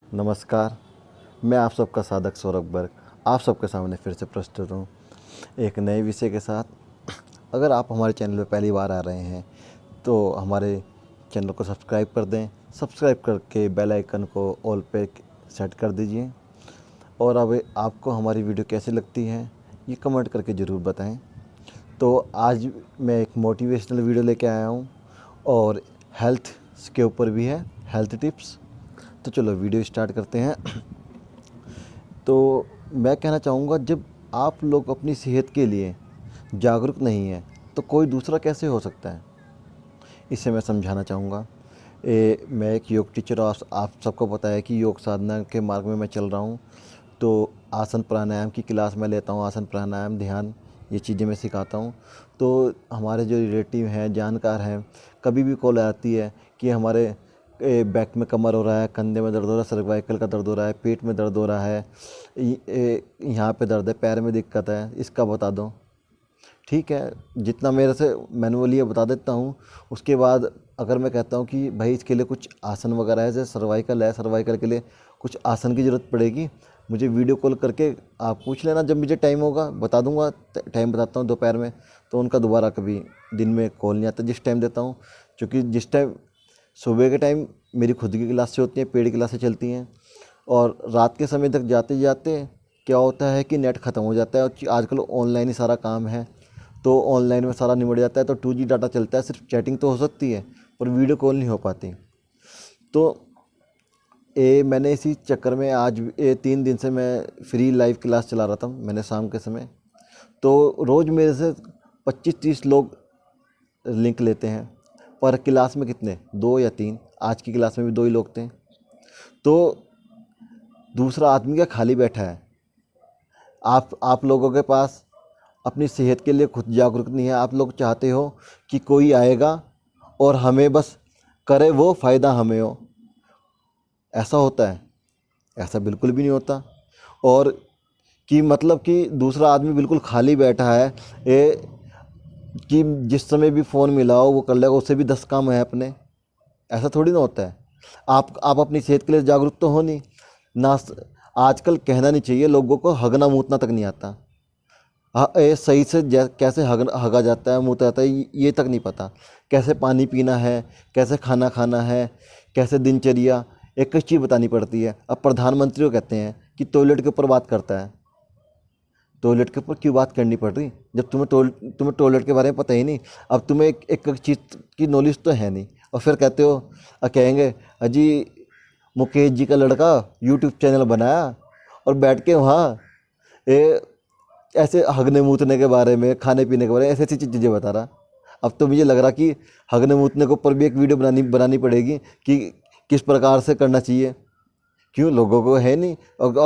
नमस्कार। मैं आप सबका साधक सौरभ गर्ग आप सबके सामने फिर से प्रस्तुत हूँ एक नए विषय के साथ। अगर आप हमारे चैनल पर पहली बार आ रहे हैं तो हमारे चैनल को सब्सक्राइब कर दें। सब्सक्राइब करके बेल आइकन को ऑल पे सेट कर दीजिए। और अब आपको हमारी वीडियो कैसी लगती है ये कमेंट करके ज़रूर बताएं। तो आज मैं एक मोटिवेशनल वीडियो लेके आया हूँ और हेल्थ के ऊपर भी है, हेल्थ टिप्स। तो चलो वीडियो स्टार्ट करते हैं। तो मैं कहना चाहूँगा, जब आप लोग अपनी सेहत के लिए जागरूक नहीं हैं तो कोई दूसरा कैसे हो सकता है, इसे मैं समझाना चाहूँगा। मैं एक योग टीचर हूँ। आप सबको पता है कि योग साधना के मार्ग में मैं चल रहा हूँ। तो आसन प्राणायाम की क्लास मैं लेता हूँ। आसन प्राणायाम ध्यान ये चीज़ें मैं सिखाता हूँ। तो हमारे जो रिलेटिव हैं, जानकार हैं, कभी भी कॉल आती है कि हमारे बैक में कमर हो रहा है, कंधे में दर्द हो रहा है, सर्वाइकल का दर्द हो रहा है, पेट में दर्द हो रहा है, यहाँ पे दर्द है, पैर में दिक्कत है, इसका बता दो। ठीक है, जितना मेरे से मैनुअली बता देता हूँ। उसके बाद अगर मैं कहता हूँ कि भाई इसके लिए कुछ आसन वगैरह है, जैसे सर्वाइकल है, सर्वाइकल के लिए कुछ आसन की ज़रूरत पड़ेगी, मुझे वीडियो कॉल करके आप पूछ लेना। जब मुझे टाइम होगा बता दूंगा। टाइम बताता हूँ दोपहर में, तो उनका दोबारा कभी दिन में कॉल नहीं आता जिस टाइम देता हूँ। क्योंकि जिस टाइम सुबह के टाइम मेरी खुद की क्लासें होती हैं, पेड क्लासें चलती हैं, और रात के समय तक जाते जाते क्या होता है कि नेट ख़त्म हो जाता है। और आजकल ऑनलाइन ही सारा काम है, तो ऑनलाइन में सारा निमट जाता है। तो 2G डाटा चलता है, सिर्फ चैटिंग तो हो सकती है पर वीडियो कॉल नहीं हो पाती। तो मैंने इसी चक्कर में आज 3 दिन से मैं फ्री लाइव क्लास चला रहा था मैंने शाम के समय। तो रोज़ मेरे से 25-30 लोग लिंक लेते हैं, पर क्लास में कितने 2 या 3, आज की क्लास में भी 2 ही लोग थे। तो दूसरा आदमी क्या खाली बैठा है। आप लोगों के पास अपनी सेहत के लिए खुद जागरूक नहीं है। आप लोग चाहते हो कि कोई आएगा और हमें बस करे, वो फ़ायदा हमें हो। ऐसा होता है? ऐसा बिल्कुल भी नहीं होता। और कि मतलब कि दूसरा आदमी बिल्कुल खाली बैठा है, कि जिस समय भी फ़ोन मिला हो वो कर लेगा, उससे भी 10 काम है अपने। ऐसा थोड़ी ना होता है। आप अपनी सेहत के लिए जागरूक तो हो नहीं ना। आजकल कहना नहीं चाहिए, लोगों को हगना मूतना तक नहीं आता। सही से कैसे हगा जाता है, मूता जाता है, ये तक नहीं पता। कैसे पानी पीना है, कैसे खाना खाना है, कैसे दिनचर्या, एक एक चीज़ बतानी पड़ती है। अब प्रधानमंत्री को कहते हैं कि टॉयलेट के ऊपर बात करता है। टॉयलेट के ऊपर क्यों बात करनी पड़ रही, जब तुम्हें टॉयलेट के बारे में पता ही नहीं। अब तुम्हें एक एक चीज़ की नॉलेज तो है नहीं, और फिर कहते हो, कहेंगे अजी मुकेश जी का लड़का यूट्यूब चैनल बनाया और बैठ के वहाँ ऐसे हगने मूतने के बारे में, खाने पीने के बारे में ऐसी ऐसी चीज़ें बता रहा। अब तो मुझे लग रहा कि हगने मूतने के ऊपर भी एक वीडियो बनानी पड़ेगी कि किस प्रकार से करना चाहिए। क्यों, लोगों को है नहीं। और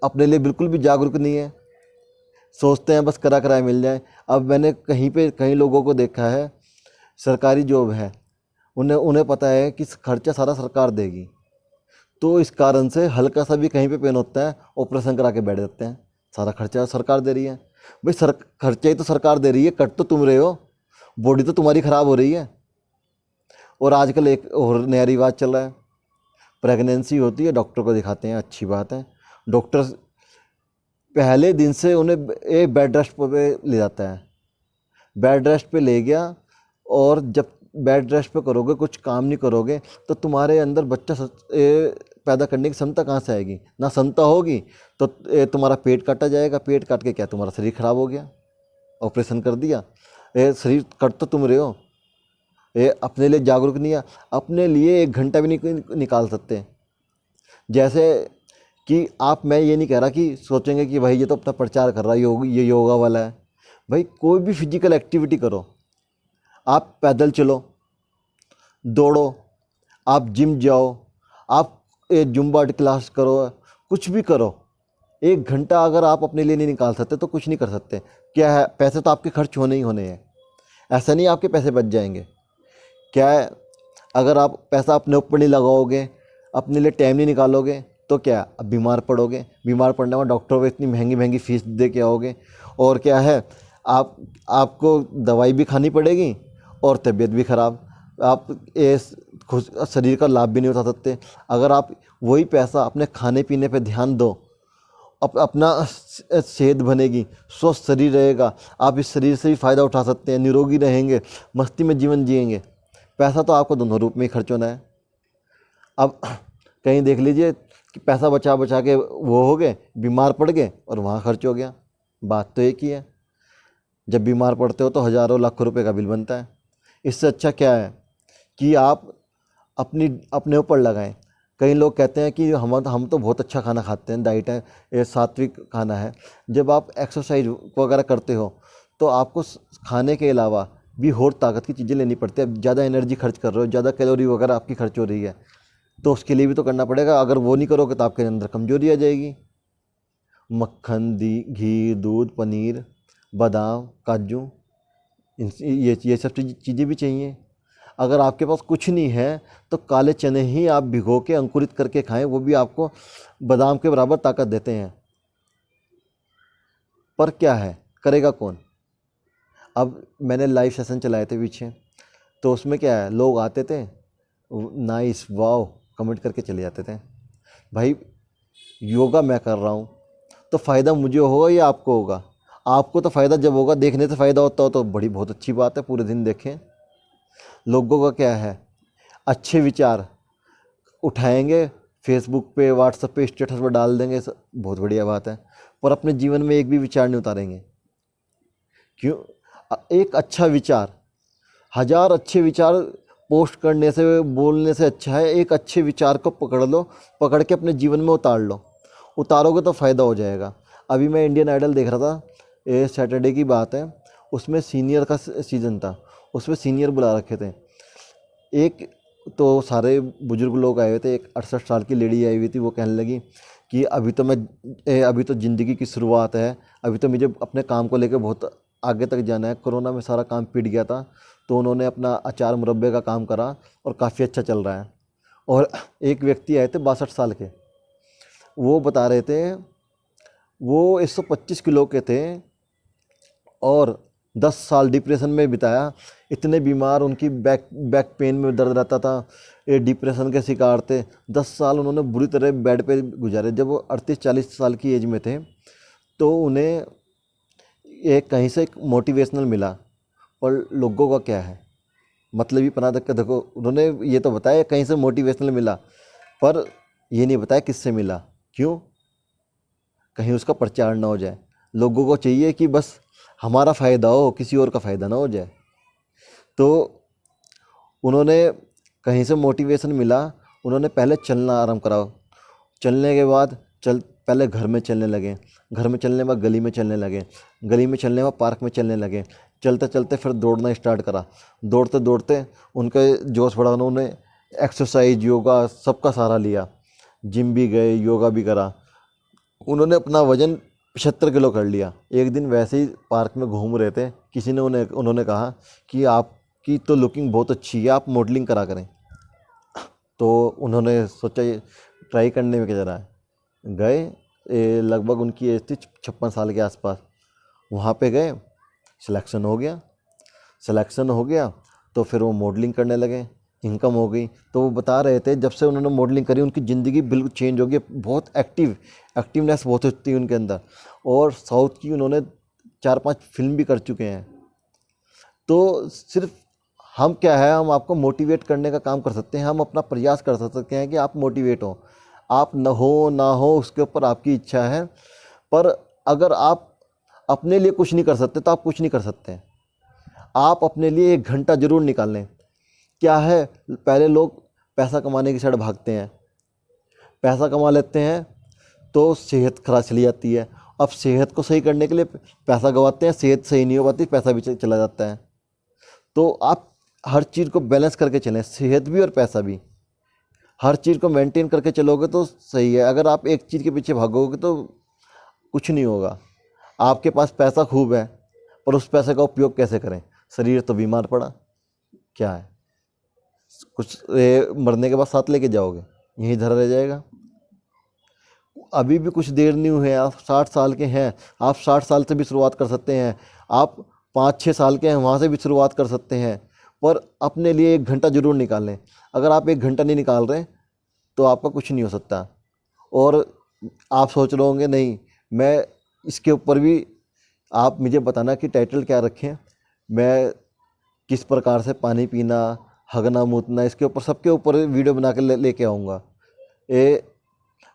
अपने लिए बिल्कुल भी जागरूक नहीं है, सोचते हैं बस करा कराया मिल जाए। अब मैंने कहीं लोगों को देखा है, सरकारी जॉब है, उन्हें पता है कि खर्चा सारा सरकार देगी, तो इस कारण से हल्का सा भी कहीं पे पेन होता है, ऑपरेशन करा के बैठ जाते हैं। सारा खर्चा सरकार दे रही है। भाई खर्चा ही तो सरकार दे रही है, कट तो तुम रहे हो, बॉडी तो तुम्हारी ख़राब हो रही है। और आजकल एक और नया रिवाज चल रहा है, प्रेगनेंसी होती है डॉक्टर को दिखाते हैं, अच्छी बात है। डॉक्टर पहले दिन से उन्हें एक बेड रेस्ट पे ले जाता है। बेड रेस्ट पे ले गया, और जब बेड रेस्ट पे करोगे, कुछ काम नहीं करोगे, तो तुम्हारे अंदर बच्चा पैदा करने की क्षमता कहाँ से आएगी। ना क्षमता होगी तो तुम्हारा पेट काटा जाएगा। पेट काट के क्या तुम्हारा शरीर खराब हो गया, ऑपरेशन कर दिया। शरीर कट तो तुम रहे हो। अपने लिए जागरूक नहीं है, अपने लिए 1 घंटा भी नहीं निकाल सकते। जैसे कि मैं ये नहीं कह रहा कि सोचेंगे कि भाई ये तो अपना प्रचार कर रहा है, ये योगा वाला है। भाई कोई भी फिजिकल एक्टिविटी करो, आप पैदल चलो, दौड़ो, आप जिम जाओ, आप जुम्बा क्लास करो, कुछ भी करो। 1 घंटा अगर आप अपने लिए नहीं निकाल सकते तो कुछ नहीं कर सकते। क्या है, पैसे तो आपके खर्च होने ही होने हैं। ऐसा नहीं आपके पैसे बच जाएंगे। क्या है, अगर आप पैसा अपने ऊपर नहीं लगाओगे, अपने लिए टाइम नहीं निकालोगे, तो क्या, अब बीमार पड़ोगे। बीमार पड़ने में डॉक्टर को इतनी महंगी महंगी फीस दे के आओगे, और क्या है, आपको दवाई भी खानी पड़ेगी और तबीयत भी ख़राब। आप शरीर का लाभ भी नहीं उठा सकते। अगर आप वही पैसा अपने खाने पीने पे ध्यान दो, अपना सेहत बनेगी, स्वस्थ शरीर रहेगा, आप इस शरीर से भी फ़ायदा उठा सकते हैं, निरोगी रहेंगे, मस्ती में जीवन जिएंगे। पैसा तो आपको दोनों रूप में ही खर्च होना है। अब कहीं देख लीजिए कि पैसा बचा बचा के वो हो गए, बीमार पड़ गए और वहाँ खर्च हो गया। बात तो एक ही है। जब बीमार पड़ते हो तो हज़ारों लाखों रुपए का बिल बनता है। इससे अच्छा क्या है कि आप अपने ऊपर लगाएं। कई लोग कहते हैं कि हम तो बहुत अच्छा खाना खाते हैं, डाइट है, ये सात्विक खाना है। जब आप एक्सरसाइज वगैरह करते हो तो आपको खाने के अलावा भी और ताकत की चीज़ें लेनी पड़ती है। अब ज़्यादा एनर्जी खर्च कर रहे हो, ज़्यादा कैलोरी वगैरह आपकी खर्च हो रही है, तो उसके लिए भी तो करना पड़ेगा। अगर वो नहीं करोगे तो आपके अंदर कमजोरी आ जाएगी। मक्खन, घी, दूध, पनीर, बादाम, काजू, ये सब चीज़ें भी चाहिए। अगर आपके पास कुछ नहीं है तो काले चने ही आप भिगो के अंकुरित करके खाएं, वो भी आपको बादाम के बराबर ताकत देते हैं। पर क्या है, करेगा कौन? अब मैंने लाइव सेशन चलाए थे पीछे, तो उसमें क्या है, लोग आते थे, नाइस, वाओ कमेंट करके चले जाते थे। भाई योगा मैं कर रहा हूँ तो फ़ायदा मुझे होगा या आपको होगा? आपको तो फ़ायदा जब होगा, देखने से फ़ायदा होता हो तो बहुत अच्छी बात है, पूरे दिन देखें। लोगों का क्या है, अच्छे विचार उठाएंगे, फेसबुक पे, व्हाट्सएप पे, स्टेटस पर डाल देंगे, बहुत बढ़िया बात है, पर अपने जीवन में एक भी विचार नहीं उतारेंगे। क्यों? एक अच्छा विचार, 1000 अच्छे विचार पोस्ट करने से, बोलने से अच्छा है एक अच्छे विचार को पकड़ लो, पकड़ के अपने जीवन में उतार लो। उतारोगे तो फ़ायदा हो जाएगा। अभी मैं इंडियन आइडल देख रहा था, ये सैटरडे की बात है, उसमें सीनियर का सीज़न था, उसमें सीनियर बुला रखे थे। एक तो सारे बुजुर्ग लोग आए हुए थे, एक 68 साल की लेडी आई हुई थी। वो कहने लगी कि अभी तो ज़िंदगी की शुरुआत है, अभी तो मुझे अपने काम को लेकर बहुत आगे तक जाना है। कोरोना में सारा काम पिट गया था, तो उन्होंने अपना अचार मुरब्बे का काम करा और काफ़ी अच्छा चल रहा है। और एक व्यक्ति आए थे 62 साल के, वो बता रहे थे वो 125 किलो के थे और 10 साल डिप्रेशन में बिताया। इतने बीमार, उनकी बैक पेन में दर्द रहता था, ये डिप्रेशन के शिकार थे। 10 साल उन्होंने बुरी तरह बेड पे गुजारे। जब वो 38-40 साल की एज में थे तो उन्हें एक कहीं से एक मोटिवेशनल मिला। पर लोगों का क्या है, मतलब ही पना तक का, देखो उन्होंने ये तो बताया कहीं से मोटिवेशनल मिला, पर ये नहीं बताया किससे मिला। क्यों? कहीं उसका प्रचार ना हो जाए। लोगों को चाहिए कि बस हमारा फ़ायदा हो, किसी और का फ़ायदा ना हो जाए। तो उन्होंने कहीं से मोटिवेशन मिला, उन्होंने पहले चलना आरंभ करा। चलने के बाद पहले घर में चलने लगे, घर में चलने के बाद गली में चलने लगे, गली में चलने के बाद पार्क में चलने लगे, चलते चलते फिर दौड़ना स्टार्ट करा। दौड़ते दौड़ते उनके जोश बढ़ा, उन्होंने एक्सरसाइज, योगा सबका सहारा लिया, जिम भी गए, योगा भी करा। उन्होंने अपना वज़न 75 किलो कर लिया। एक दिन वैसे ही पार्क में घूम रहे थे, किसी ने उन्होंने कहा कि आपकी तो लुकिंग बहुत अच्छी है, आप मॉडलिंग करा करें। तो उन्होंने सोचा ये ट्राई करने में क्या जा रहा है। गए, लगभग उनकी एज थी 56 साल के आसपास। वहाँ पे गए, सिलेक्शन हो गया तो फिर वो मॉडलिंग करने लगे, इनकम हो गई। तो वो बता रहे थे जब से उन्होंने मॉडलिंग करी उनकी ज़िंदगी बिल्कुल चेंज हो गई। बहुत एक्टिवनेस बहुत होती है उनके अंदर। और साउथ की उन्होंने 4-5 फिल्म भी कर चुके हैं। तो सिर्फ हम क्या है, हम आपको मोटिवेट करने का काम कर सकते हैं, हम अपना प्रयास कर सकते हैं कि आप मोटिवेट हो। आप ना हो उसके ऊपर आपकी इच्छा है। पर अगर आप अपने लिए कुछ नहीं कर सकते तो आप कुछ नहीं कर सकते। आप अपने लिए 1 घंटा ज़रूर निकाल लें। क्या है, पहले लोग पैसा कमाने की साइड भागते हैं, पैसा कमा लेते हैं तो सेहत खराब चली जाती है। अब सेहत को सही करने के लिए पैसा गंवाते हैं, सेहत सही नहीं हो पाती, पैसा भी चला जाता है। तो आप हर चीज़ को बैलेंस करके चलें, सेहत भी और पैसा भी, हर चीज़ को मेंटेन करके चलोगे तो सही है। अगर आप एक चीज़ के पीछे भागोगे तो कुछ नहीं होगा। आपके पास पैसा खूब है, पर उस पैसे का उपयोग कैसे करें? शरीर तो बीमार पड़ा, क्या है, कुछ मरने के बाद साथ लेके जाओगे, यहीं धरा रह जाएगा। अभी भी कुछ देर नहीं हुई है, आप 60 साल के हैं, आप 60 साल से भी शुरुआत कर सकते हैं। आप 5-6 साल के हैं, वहाँ से भी शुरुआत कर सकते हैं। पर अपने लिए 1 घंटा ज़रूर निकालें। अगर आप 1 घंटा नहीं निकाल रहे तो आपका कुछ नहीं हो सकता। और आप सोच रहे होंगे नहीं, मैं इसके ऊपर भी आप मुझे बताना कि टाइटल क्या रखें, मैं किस प्रकार से पानी पीना, हगना मूतना, इसके ऊपर सबके ऊपर वीडियो बना के लेके आऊँगा। ये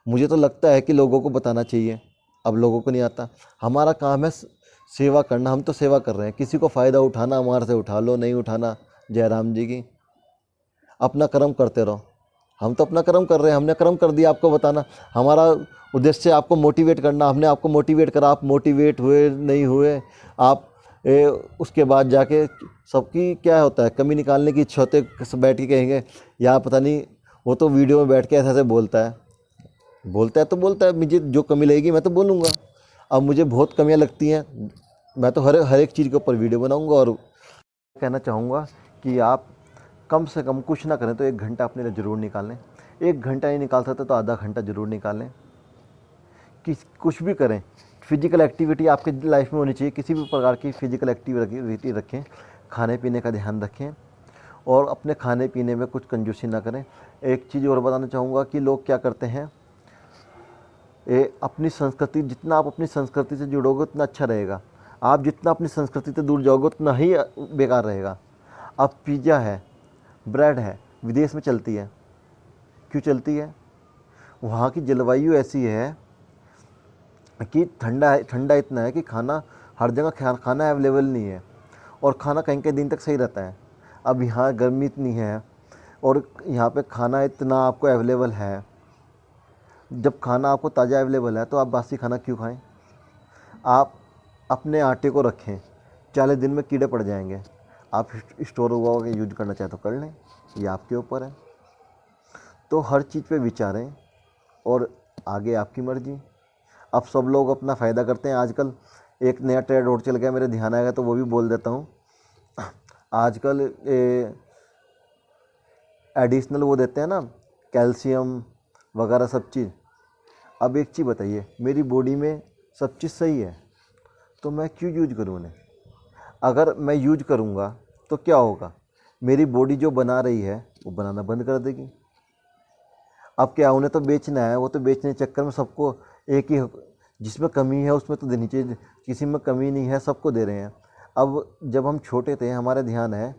मुझे तो लगता है कि लोगों को बताना चाहिए, अब लोगों को नहीं आता। हमारा काम है सेवा करना, हम तो सेवा कर रहे हैं। किसी को फ़ायदा उठाना हमारे से उठा लो, नहीं उठाना जय राम जी की, अपना कर्म करते रहो। हम तो अपना कर्म कर रहे हैं, हमने कर्म कर दिया। आपको बताना हमारा उद्देश्य आपको मोटिवेट करना, हमने आपको मोटिवेट करा, आप मोटिवेट हुए नहीं हुए, आप उसके बाद जाके सबकी क्या होता है, कमी निकालने की इच्छा होती है, बैठ के कहेंगे यार पता नहीं, वो तो वीडियो में बैठ के ऐसे ऐसे बोलता है तो बोलता है, मुझे जो कमी लगेगी मैं तो बोलूँगा। अब मुझे बहुत कमियां लगती हैं, मैं तो हर एक चीज़ के ऊपर वीडियो बनाऊँगा। और कहना चाहूँगा कि आप कम से कम कुछ ना करें तो 1 घंटा अपने लिए ज़रूर निकालें। 1 घंटा नहीं निकाल सकते तो आधा घंटा ज़रूर निकालें। कुछ भी करें, फिजिकल एक्टिविटी आपके लाइफ में होनी चाहिए। किसी भी प्रकार की फिजिकल एक्टिविटी रखें, खाने पीने का ध्यान रखें और अपने खाने पीने में कुछ कंजूसी ना करें। एक चीज़ और बताना चाहूँगा कि लोग क्या करते हैं, अपनी संस्कृति, जितना आप अपनी संस्कृति से जुड़ोगे उतना अच्छा रहेगा। आप जितना अपनी संस्कृति से दूर जाओगे उतना ही बेकार रहेगा। अब पिज़्ज़ा है, ब्रेड है, विदेश में चलती है, क्यों चलती है? वहाँ की जलवायु ऐसी है कि ठंडा इतना है कि खाना हर जगह खाना अवेलेबल नहीं है और खाना कहीं कहीं दिन तक सही रहता है। अब यहाँ गर्मी इतनी है और यहाँ पे खाना इतना आपको अवेलेबल है। जब खाना आपको ताज़ा अवेलेबल है तो आप बासी खाना क्यों खाएं? आप अपने आटे को रखें, 40 दिन में कीड़े पड़ जाएंगे। आप स्टोर हुआ होगा यूज करना चाहे तो कर लें, ये आपके ऊपर है। तो हर चीज़ पे विचारें और आगे आपकी मर्जी। अब सब लोग अपना फ़ायदा करते हैं। आजकल एक नया ट्रेंड और चल गया, मेरे ध्यान आएगा तो वो भी बोल देता हूँ। आजकल एडिशनल वो देते हैं ना, कैल्शियम वगैरह सब चीज़। अब एक चीज़ बताइए, मेरी बॉडी में सब चीज़ सही है तो मैं क्यों यूज करूँ उन्हें? अगर मैं यूज करूँगा तो क्या होगा, मेरी बॉडी जो बना रही है वो बनाना बंद कर देगी। अब क्या, उन्हें तो बेचना है, वो तो बेचने के चक्कर में सबको एक ही, जिसमें कमी है उसमें तो देनी चाहिए, किसी में कमी नहीं है सबको दे रहे हैं। अब जब हम छोटे थे, हमारे ध्यान है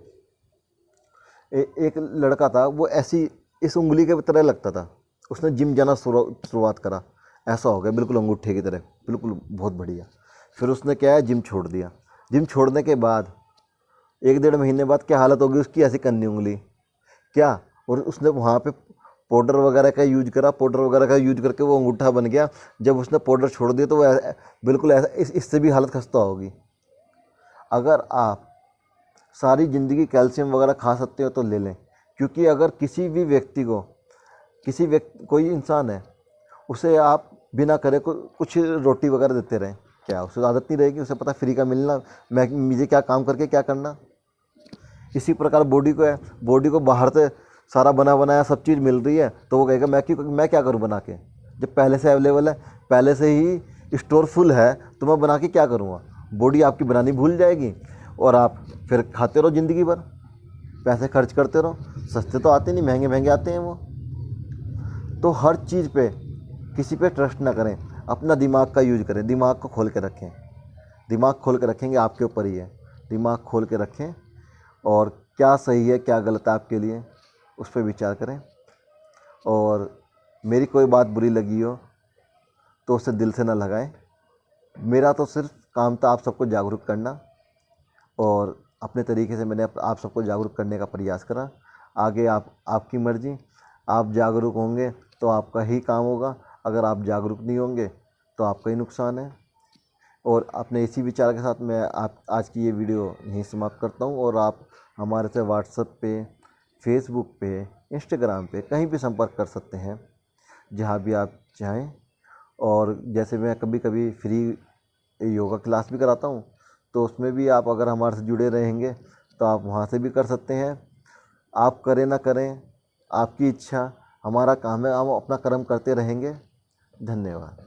एक लड़का था, वो ऐसी इस उंगली के तरह लगता था, उसने जिम जाना शुरुआत करा, ऐसा हो गया बिल्कुल अंगूठे की तरह, बिल्कुल बहुत बढ़िया। फिर उसने क्या है, जिम छोड़ दिया। जिम छोड़ने के बाद 1-1.5 महीने बाद क्या हालत होगी उसकी, ऐसी कन्नी उंगली क्या। और उसने वहाँ पे पाउडर वगैरह का यूज करा, पाउडर वगैरह का यूज करके वो अंगूठा बन गया। जब उसने पाउडर छोड़ दिया तो वो बिल्कुल ऐसा, इससे भी हालत खस्ता होगी। अगर आप सारी ज़िंदगी कैल्शियम वगैरह खा सकते हो तो ले लें, क्योंकि अगर किसी भी व्यक्ति को, कोई इंसान है, उसे आप बिना करे कुछ रोटी वगैरह देते रहें, क्या उसे आदत नहीं रहेगी? उसे पता फ्री का मिलना, मुझे क्या काम करके क्या करना। इसी प्रकार बॉडी को है, बॉडी को बाहर से सारा बना बनाया सब चीज़ मिल रही है तो वो कहेगा मैं क्या करूं बना के, जब पहले से अवेलेबल है, पहले से ही स्टोर फुल है तो मैं बना के क्या करूँगा। बॉडी आपकी बनानी भूल जाएगी और आप फिर खाते रहो ज़िंदगी भर, पैसे खर्च करते रहो। सस्ते तो आते नहीं, महंगे महंगे आते हैं वो। तो हर चीज़ पे किसी पे ट्रस्ट ना करें, अपना दिमाग का यूज करें, दिमाग को खोल के रखें। दिमाग खोल के रखेंगे आपके ऊपर ही है, दिमाग खोल के रखें और क्या सही है क्या गलत है आपके लिए उस पर विचार करें। और मेरी कोई बात बुरी लगी हो तो उसे दिल से ना लगाएं। मेरा तो सिर्फ काम था आप सबको जागरूक करना और अपने तरीके से मैंने आप सबको जागरूक करने का प्रयास करा। आगे आपकी मर्जी, आप जागरूक होंगे तो आपका ही काम होगा, अगर आप जागरूक नहीं होंगे तो आपका ही नुकसान है। और अपने इसी विचार के साथ मैं आज की ये वीडियो यहीं समाप्त करता हूँ। और आप हमारे से व्हाट्सएप पे, फेसबुक पे, इंस्टाग्राम पे कहीं भी संपर्क कर सकते हैं, जहाँ भी आप चाहें। और जैसे मैं कभी कभी फ्री योगा क्लास भी कराता हूँ तो उसमें भी आप अगर हमारे से जुड़े रहेंगे तो आप वहाँ से भी कर सकते हैं। आप करें ना करें आपकी इच्छा, हमारा काम है, हम अपना कर्म करते रहेंगे। धन्यवाद।